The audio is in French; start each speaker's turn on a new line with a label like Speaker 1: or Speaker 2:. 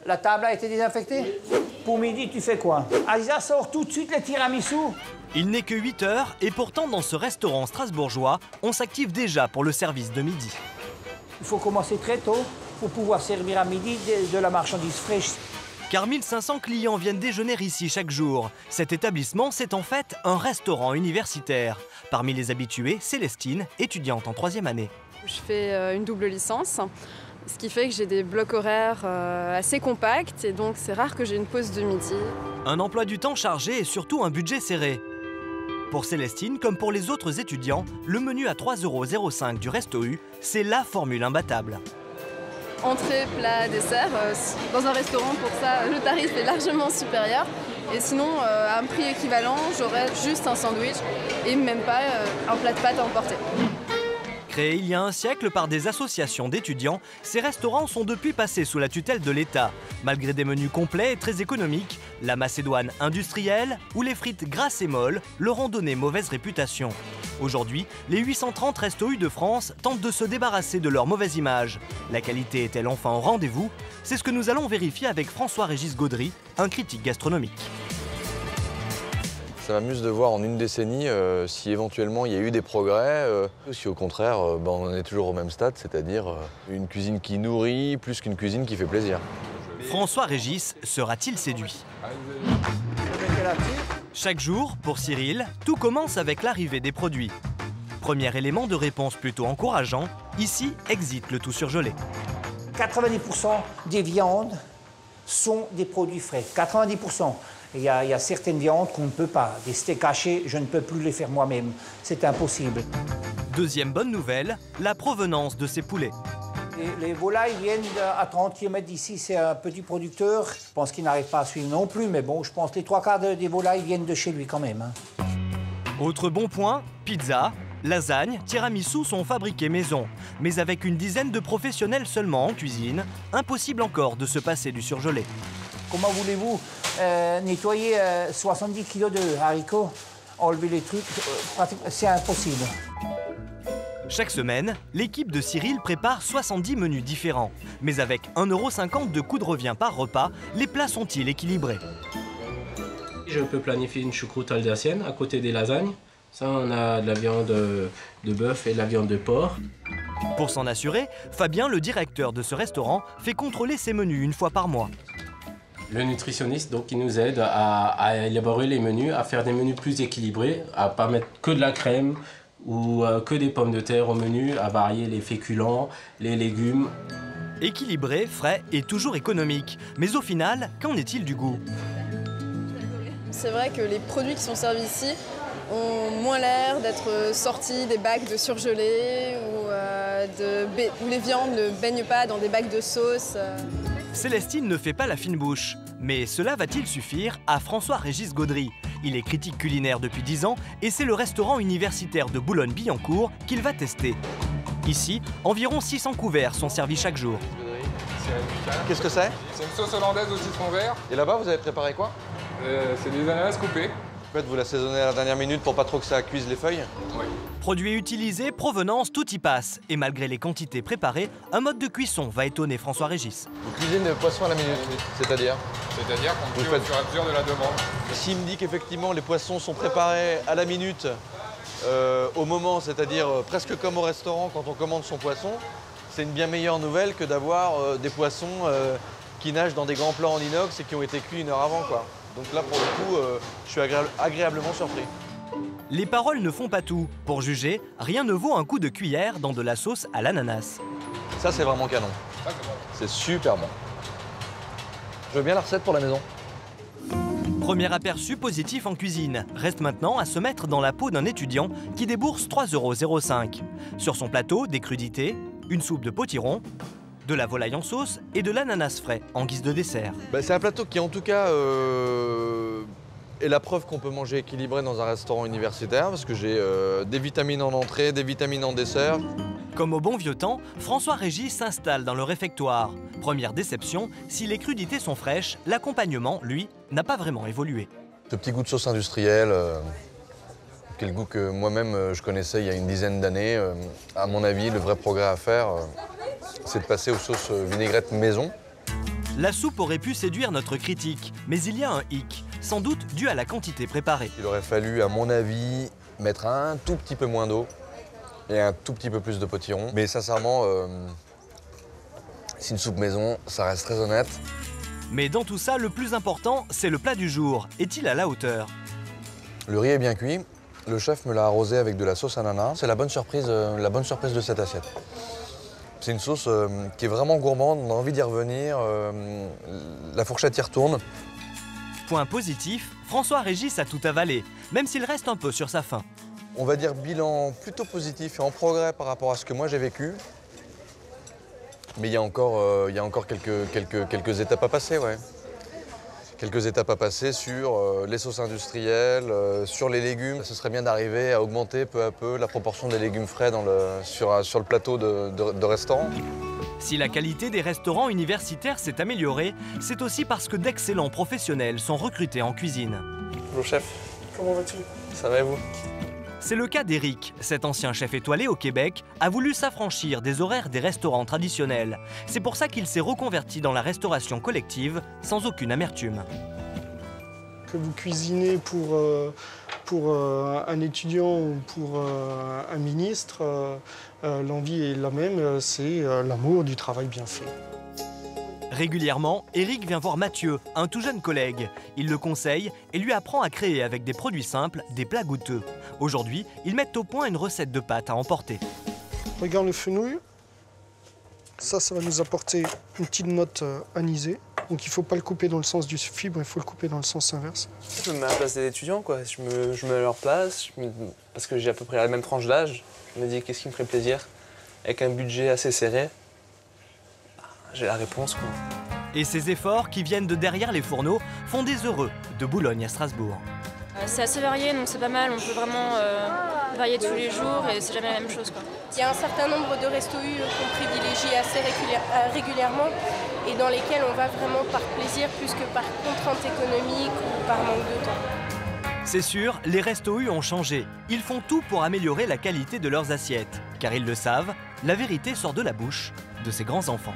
Speaker 1: La table a été désinfectée? Pour midi, tu fais quoi? Alisa sort tout de suite les tiramisu.
Speaker 2: Il n'est que 8 heures et pourtant dans ce restaurant strasbourgeois, on s'active déjà pour le service de midi.
Speaker 1: Il faut commencer très tôt pour pouvoir servir à midi de la marchandise fraîche.
Speaker 2: Car 1500 clients viennent déjeuner ici chaque jour. Cet établissement, c'est en fait un restaurant universitaire. Parmi les habitués, Célestine, étudiante en 3e année.
Speaker 3: Je fais une double licence, ce qui fait que j'ai des blocs horaires assez compacts et donc c'est rare que j'ai une pause de midi.
Speaker 2: Un emploi du temps chargé et surtout un budget serré. Pour Célestine, comme pour les autres étudiants, le menu à 3,05 € du Resto U, c'est la formule imbattable.
Speaker 3: Entrée, plat, dessert, dans un restaurant pour ça, le tarif est largement supérieur. Et sinon, à un prix équivalent, j'aurais juste un sandwich et même pas un plat de pâtes à emporter.
Speaker 2: Créés il y a un siècle par des associations d'étudiants, ces restaurants sont depuis passés sous la tutelle de l'État. Malgré des menus complets et très économiques, la macédoine industrielle ou les frites grasses et molles leur ont donné mauvaise réputation. Aujourd'hui, les 830 Restos U de France tentent de se débarrasser de leur mauvaise image. La qualité est-elle enfin au rendez-vous? C'est ce que nous allons vérifier avec François-Régis Gaudry, un critique gastronomique.
Speaker 4: Ça m'amuse de voir en une décennie si éventuellement il y a eu des progrès, si au contraire on est toujours au même stade, c'est-à-dire une cuisine qui nourrit plus qu'une cuisine qui fait plaisir.
Speaker 2: François-Régis sera-t-il séduit? Chaque jour, pour Cyril, tout commence avec l'arrivée des produits. Premier élément de réponse plutôt encourageant, ici exit le tout surgelé.
Speaker 1: 90% des viandes sont des produits frais, 90%. Il y a certaines viandes qu'on ne peut pas. Des steaks hachés, je ne peux plus les faire moi-même. C'est impossible.
Speaker 2: Deuxième bonne nouvelle, la provenance de ces poulets.
Speaker 1: Les volailles viennent à 30 km d'ici. C'est un petit producteur. Je pense qu'il n'arrive pas à suivre non plus. Mais bon, je pense que les 3/4 des volailles viennent de chez lui quand même.
Speaker 2: Autre bon point, pizza, lasagne, tiramisu sont fabriqués maison. Mais avec une dizaine de professionnels seulement en cuisine, impossible encore de se passer du surgelé.
Speaker 1: Comment voulez-vous nettoyer 70 kg de haricots, enlever les trucs? C'est impossible.
Speaker 2: Chaque semaine, l'équipe de Cyril prépare 70 menus différents. Mais avec 1,50 € de coût de revient par repas, les plats sont-ils équilibrés?
Speaker 5: Je peux planifier une choucroute alsacienne à côté des lasagnes. Ça, on a de la viande de bœuf et de la viande de porc.
Speaker 2: Pour s'en assurer, Fabien, le directeur de ce restaurant, fait contrôler ses menus une fois par mois.
Speaker 5: Le nutritionniste, donc, il nous aide à élaborer les menus, à faire des menus plus équilibrés, à ne pas mettre que de la crème ou que des pommes de terre au menu, à varier les féculents, les légumes.
Speaker 2: Équilibré, frais et toujours économique. Mais au final, qu'en est-il du goût?
Speaker 3: C'est vrai que les produits qui sont servis ici ont moins l'air d'être sortis des bacs de surgelés où les viandes ne baignent pas dans des bacs de sauce.
Speaker 2: Célestine ne fait pas la fine bouche. Mais cela va-t-il suffire à François-Régis Gaudry? Il est critique culinaire depuis 10 ans et c'est le restaurant universitaire de Boulogne-Billancourt qu'il va tester. Ici, environ 600 couverts sont servis chaque jour.
Speaker 4: Qu'est-ce que c'est?
Speaker 6: C'est une sauce hollandaise au citron vert.
Speaker 4: Et là-bas, vous avez préparé quoi?
Speaker 6: C'est des ananas coupés.
Speaker 4: En fait, vous l'assaisonnez à la dernière minute pour pas trop que ça cuise les feuilles?
Speaker 6: Oui.
Speaker 2: Produits utilisés, provenance, tout y passe. Et malgré les quantités préparées, un mode de cuisson va étonner François-Régis.
Speaker 4: Vous cuisinez le poisson à la minute, c'est-à-dire?
Speaker 6: C'est-à-dire qu'on cuit au fur et à mesure de la demande.
Speaker 4: S'il me dit qu'effectivement les poissons sont préparés à la minute, au moment, c'est-à-dire presque comme au restaurant quand on commande son poisson, c'est une bien meilleure nouvelle que d'avoir des poissons qui nagent dans des grands plats en inox et qui ont été cuits une heure avant, quoi. Donc là, pour le coup, je suis agréablement surpris.
Speaker 2: Les paroles ne font pas tout. Pour juger, rien ne vaut un coup de cuillère dans de la sauce à l'ananas.
Speaker 4: Ça, c'est vraiment canon. C'est super bon. Je veux bien la recette pour la maison.
Speaker 2: Premier aperçu positif en cuisine. Reste maintenant à se mettre dans la peau d'un étudiant qui débourse 3,05 €. Sur son plateau, des crudités, une soupe de potiron, de la volaille en sauce et de l'ananas frais en guise de dessert.
Speaker 4: C'est un plateau qui, en tout cas, est la preuve qu'on peut manger équilibré dans un restaurant universitaire parce que j'ai des vitamines en entrée, des vitamines en dessert.
Speaker 2: Comme au bon vieux temps, François-Régis s'installe dans le réfectoire. Première déception, si les crudités sont fraîches, l'accompagnement, lui, n'a pas vraiment évolué.
Speaker 4: Ce petit goût de sauce industrielle, quel goût que moi-même je connaissais il y a une dizaine d'années. À mon avis, le vrai progrès à faire, c'est de passer aux sauces vinaigrettes maison.
Speaker 2: La soupe aurait pu séduire notre critique, mais il y a un hic, sans doute dû à la quantité préparée.
Speaker 4: Il aurait fallu, à mon avis, mettre un tout petit peu moins d'eau et un tout petit peu plus de potiron. Mais sincèrement, c'est une soupe maison, ça reste très honnête.
Speaker 2: Mais dans tout ça, le plus important, c'est le plat du jour. Est-il à la hauteur?
Speaker 4: Le riz est bien cuit. Le chef me l'a arrosé avec de la sauce ananas. C'est la bonne surprise de cette assiette. C'est une sauce qui est vraiment gourmande, on a envie d'y revenir. La fourchette y retourne.
Speaker 2: Point positif, François Régis a tout avalé, même s'il reste un peu sur sa faim.
Speaker 4: On va dire bilan plutôt positif et en progrès par rapport à ce que moi j'ai vécu. Mais il y a encore quelques étapes à passer, ouais. Quelques étapes à passer sur les sauces industrielles, sur les légumes. Ce serait bien d'arriver à augmenter peu à peu la proportion des légumes frais sur le plateau de restaurant.
Speaker 2: Si la qualité des restaurants universitaires s'est améliorée, c'est aussi parce que d'excellents professionnels sont recrutés en cuisine.
Speaker 7: Bonjour chef.
Speaker 8: Comment vas-tu?
Speaker 7: Ça va et vous?
Speaker 2: C'est le cas d'Éric. Cet ancien chef étoilé au Québec a voulu s'affranchir des horaires des restaurants traditionnels. C'est pour ça qu'il s'est reconverti dans la restauration collective sans aucune amertume.
Speaker 8: Que vous cuisinez pour un étudiant ou pour un ministre, l'envie est la même, c'est l'amour du travail bien fait.
Speaker 2: Régulièrement, Éric vient voir Mathieu, un tout jeune collègue. Il le conseille et lui apprend à créer avec des produits simples des plats goûteux. Aujourd'hui, ils mettent au point une recette de pâtes à emporter.
Speaker 8: Regarde le fenouil. Ça va nous apporter une petite note anisée. Donc il ne faut pas le couper dans le sens du fibre, il faut le couper dans le sens inverse.
Speaker 7: Je me mets à la place des étudiants, quoi. Je me mets à leur place, parce que j'ai à peu près la même tranche d'âge. Je me dis qu'est-ce qui me ferait plaisir. Avec un budget assez serré, j'ai la réponse, quoi.
Speaker 2: Et ces efforts qui viennent de derrière les fourneaux font des heureux de Boulogne à Strasbourg.
Speaker 9: C'est assez varié, donc c'est pas mal. On peut vraiment varier tous les jours et c'est jamais la même chose, quoi.
Speaker 3: Il y a un certain nombre de restos U qu'on privilégie assez régulièrement et dans lesquels on va vraiment par plaisir plus que par contrainte économique ou par manque de temps.
Speaker 2: C'est sûr, les restos U ont changé. Ils font tout pour améliorer la qualité de leurs assiettes. Car ils le savent, la vérité sort de la bouche de ces grands enfants.